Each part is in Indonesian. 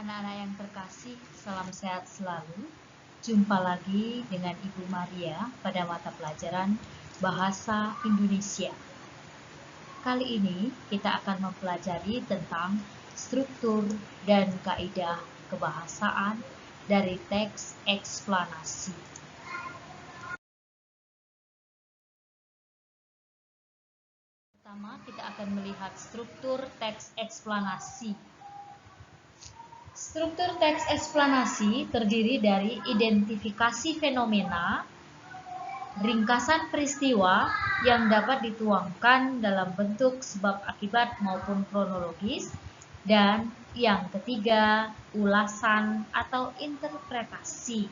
Anak-anak yang terkasih, salam sehat selalu. Jumpa lagi dengan Ibu Maria pada mata pelajaran Bahasa Indonesia. Kali ini kita akan mempelajari tentang struktur dan kaidah kebahasaan dari teks eksplanasi. Pertama, kita akan melihat struktur teks eksplanasi. Struktur teks eksplanasi terdiri dari identifikasi fenomena, ringkasan peristiwa yang dapat dituangkan dalam bentuk sebab akibat maupun kronologis, dan yang ketiga, ulasan atau interpretasi.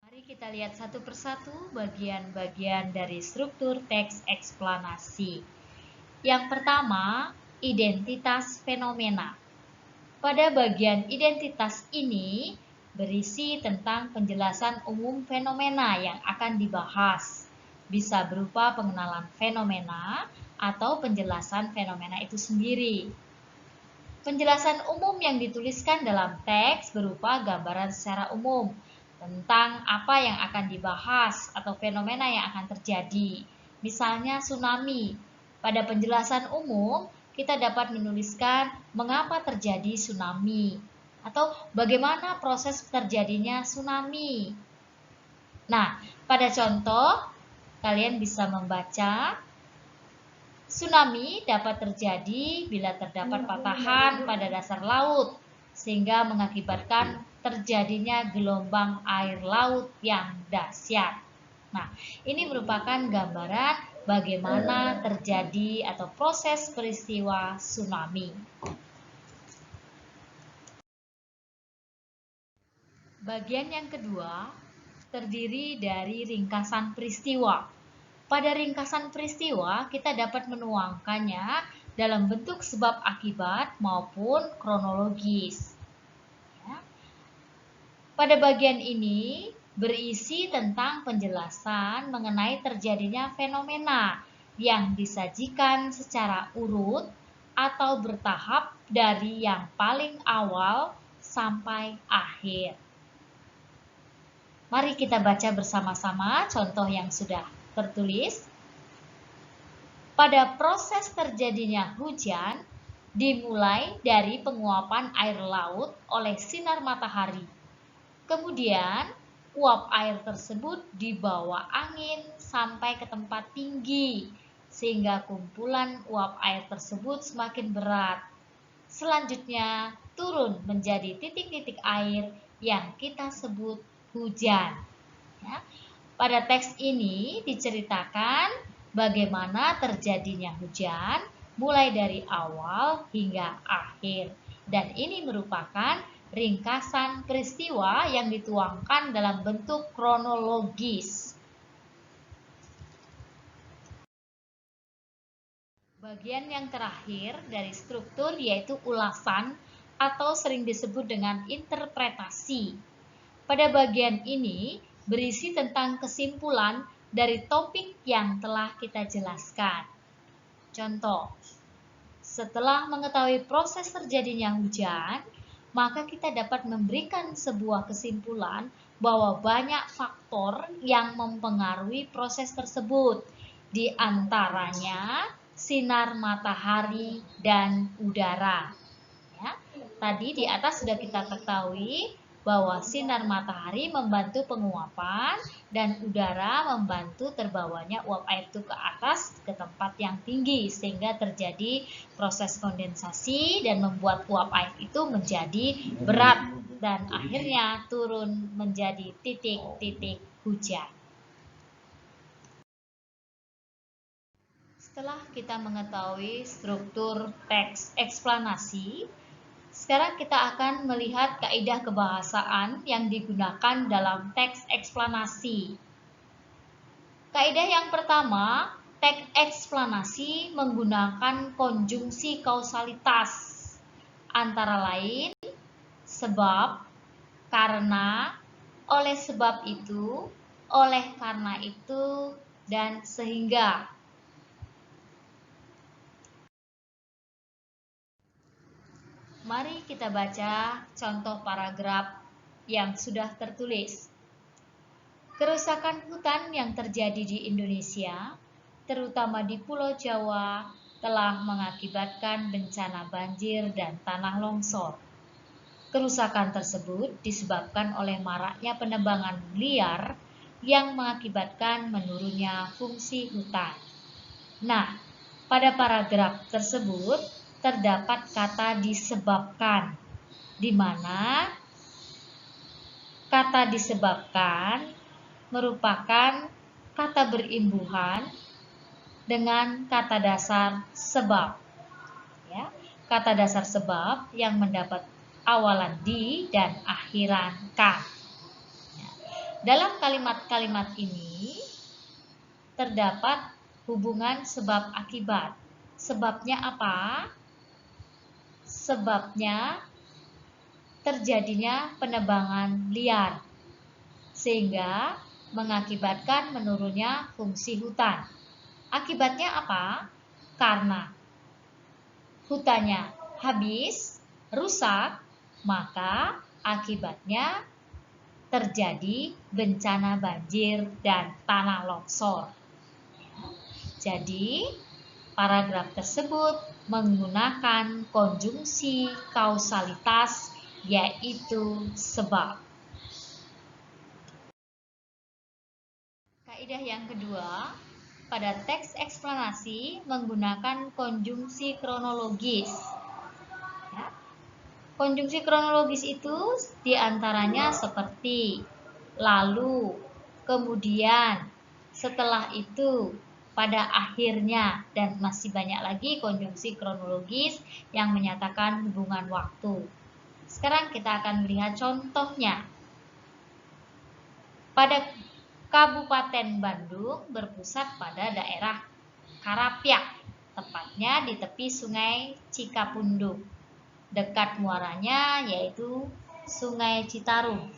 Mari kita lihat satu persatu bagian-bagian dari struktur teks eksplanasi. Yang pertama, identitas fenomena. Pada bagian identitas ini berisi tentang penjelasan umum fenomena yang akan dibahas. Bisa berupa pengenalan fenomena atau penjelasan fenomena itu sendiri. Penjelasan umum yang dituliskan dalam teks berupa gambaran secara umum tentang apa yang akan dibahas atau fenomena yang akan terjadi. Misalnya tsunami. Pada penjelasan umum, kita dapat menuliskan mengapa terjadi tsunami atau bagaimana proses terjadinya tsunami. Nah, pada contoh, kalian bisa membaca tsunami dapat terjadi bila terdapat patahan pada dasar laut sehingga mengakibatkan terjadinya gelombang air laut yang dahsyat. Nah, ini merupakan gambaran bagaimana terjadi atau proses peristiwa tsunami. Bagian yang kedua terdiri dari ringkasan peristiwa. Pada ringkasan peristiwa, kita dapat menuangkannya dalam bentuk sebab akibat maupun kronologis. Pada bagian ini berisi tentang penjelasan mengenai terjadinya fenomena yang disajikan secara urut atau bertahap dari yang paling awal sampai akhir. Mari kita baca bersama-sama contoh yang sudah tertulis. Pada proses terjadinya hujan dimulai dari penguapan air laut oleh sinar matahari. Kemudian, uap air tersebut dibawa angin sampai ke tempat tinggi, sehingga kumpulan uap air tersebut semakin berat. Selanjutnya, turun menjadi titik-titik air yang kita sebut hujan. Ya. Pada teks ini diceritakan bagaimana terjadinya hujan, mulai dari awal hingga akhir. Dan ini merupakan ringkasan peristiwa yang dituangkan dalam bentuk kronologis. Bagian yang terakhir dari struktur yaitu ulasan atau sering disebut dengan interpretasi. Pada bagian ini berisi tentang kesimpulan dari topik yang telah kita jelaskan. Contoh, setelah mengetahui proses terjadinya hujan, maka kita dapat memberikan sebuah kesimpulan bahwa banyak faktor yang mempengaruhi proses tersebut, di antaranya sinar matahari dan udara. Ya, tadi di atas sudah kita ketahui bahwa sinar matahari membantu penguapan dan udara membantu terbawanya uap air itu ke atas ke tempat yang tinggi sehingga terjadi proses kondensasi dan membuat uap air itu menjadi berat dan akhirnya turun menjadi titik-titik hujan. Setelah kita mengetahui struktur teks eksplanasi, sekarang kita akan melihat kaidah kebahasaan yang digunakan dalam teks eksplanasi. Kaidah yang pertama, teks eksplanasi menggunakan konjungsi kausalitas, antara lain sebab, karena, oleh sebab itu, oleh karena itu, dan sehingga. Mari kita baca contoh paragraf yang sudah tertulis. Kerusakan hutan yang terjadi di Indonesia, terutama di Pulau Jawa, telah mengakibatkan bencana banjir dan tanah longsor. Kerusakan tersebut disebabkan oleh maraknya penebangan liar yang mengakibatkan menurunnya fungsi hutan. Nah, pada paragraf tersebut terdapat kata disebabkan, di mana kata disebabkan merupakan kata berimbuhan dengan kata dasar sebab. Ya, kata dasar sebab yang mendapat awalan di dan akhiran kan. Dalam kalimat-kalimat ini terdapat hubungan sebab akibat. Sebabnya apa? Sebabnya terjadinya penebangan liar, sehingga mengakibatkan menurunnya fungsi hutan. Akibatnya apa? Karena hutannya habis, rusak, maka akibatnya terjadi bencana banjir dan tanah longsor. Jadi, paragraf tersebut menggunakan konjungsi kausalitas, yaitu sebab. Kaidah yang kedua, pada teks eksplanasi menggunakan konjungsi kronologis. Ya. Konjungsi kronologis itu diantaranya seperti lalu, kemudian, setelah itu, pada akhirnya, dan masih banyak lagi konjungsi kronologis yang menyatakan hubungan waktu. Sekarang kita akan melihat contohnya. Pada Kabupaten Bandung berpusat pada daerah Karapiak, tepatnya di tepi Sungai Cikapundung. Dekat muaranya yaitu Sungai Citarum.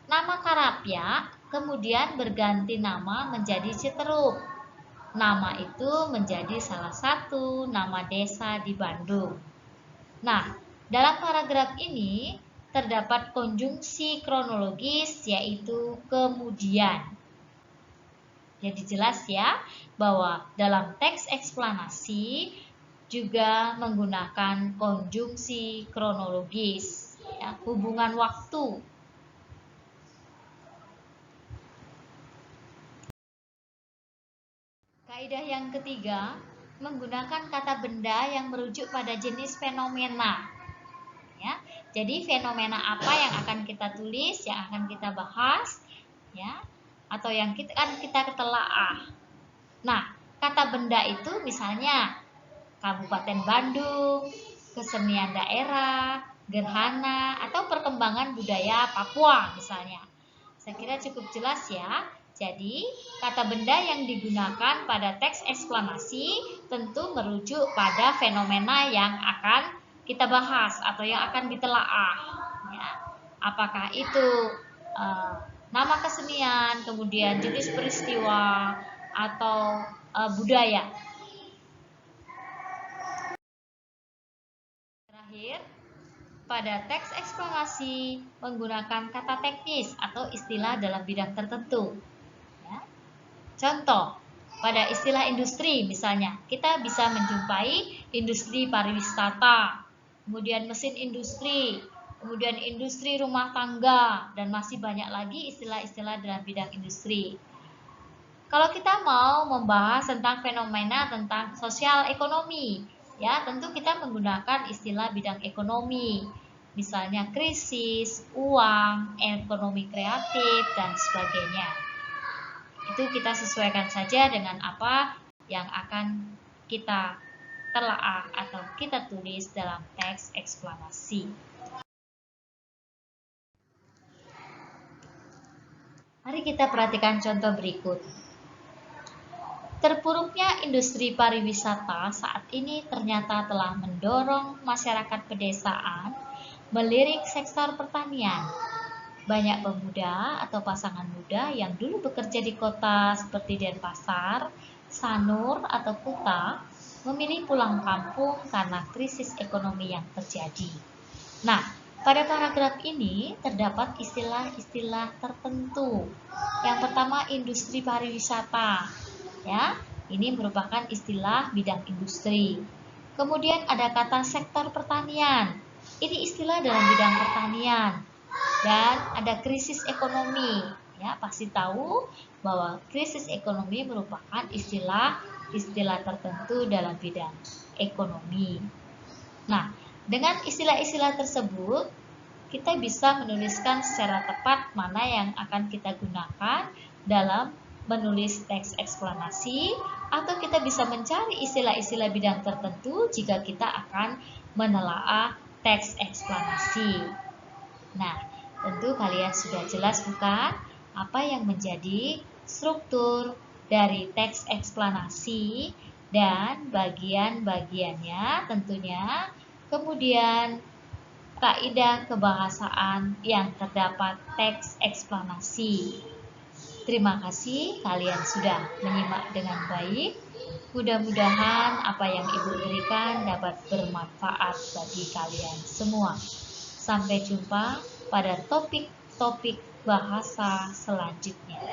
Nama Karapiak kemudian berganti nama menjadi Citerup. Nama itu menjadi salah satu nama desa di Bandung. Nah, dalam paragraf ini terdapat konjungsi kronologis yaitu kemudian. Jadi jelas ya bahwa dalam teks eksplanasi juga menggunakan konjungsi kronologis, ya, hubungan waktu. Kaidah yang ketiga, menggunakan kata benda yang merujuk pada jenis fenomena. Ya, jadi fenomena apa yang akan kita tulis, yang akan kita bahas, ya, atau yang akan kita telaah. Nah, kata benda itu misalnya Kabupaten Bandung, kesenian daerah, gerhana, atau perkembangan budaya Papua misalnya. Saya kira cukup jelas ya. Jadi, kata benda yang digunakan pada teks eksplanasi tentu merujuk pada fenomena yang akan kita bahas atau yang akan ditelaah. Ya. Apakah itu nama kesenian, kemudian jenis peristiwa, atau budaya. Terakhir, pada teks eksplanasi menggunakan kata teknis atau istilah dalam bidang tertentu. Ya. Contoh, pada istilah industri misalnya, kita bisa menjumpai industri pariwisata, kemudian mesin industri, kemudian industri rumah tangga, dan masih banyak lagi istilah-istilah dalam bidang industri. Kalau kita mau membahas tentang fenomena tentang sosial ekonomi, ya tentu kita menggunakan istilah bidang ekonomi, misalnya krisis, uang, ekonomi kreatif, dan sebagainya. Itu kita sesuaikan saja dengan apa yang akan kita telaah atau kita tulis dalam teks eksplanasi. Mari kita perhatikan contoh berikut. Terpuruknya industri pariwisata saat ini ternyata telah mendorong masyarakat pedesaan melirik sektor pertanian. Banyak pemuda atau pasangan muda yang dulu bekerja di kota seperti Denpasar, Sanur, atau Kuta memilih pulang kampung karena krisis ekonomi yang terjadi. Nah, pada paragraf ini terdapat istilah-istilah tertentu. Yang pertama, industri pariwisata. Ya, ini merupakan istilah bidang industri. Kemudian ada kata sektor pertanian. Ini istilah dalam bidang pertanian. Dan ada krisis ekonomi. Ya, pasti tahu bahwa krisis ekonomi merupakan istilah tertentu dalam bidang ekonomi. Nah, dengan istilah-istilah tersebut, kita bisa menuliskan secara tepat mana yang akan kita gunakan dalam menulis teks eksplanasi, atau kita bisa mencari istilah-istilah bidang tertentu jika kita akan menelaah teks eksplanasi. Nah, tentu kalian sudah jelas bukan apa yang menjadi struktur dari teks eksplanasi dan bagian-bagiannya tentunya, kemudian kaidah kebahasaan yang terdapat teks eksplanasi. Terima kasih kalian sudah menyimak dengan baik. Mudah-mudahan apa yang Ibu berikan dapat bermanfaat bagi kalian semua. Sampai jumpa pada topik-topik bahasa selanjutnya.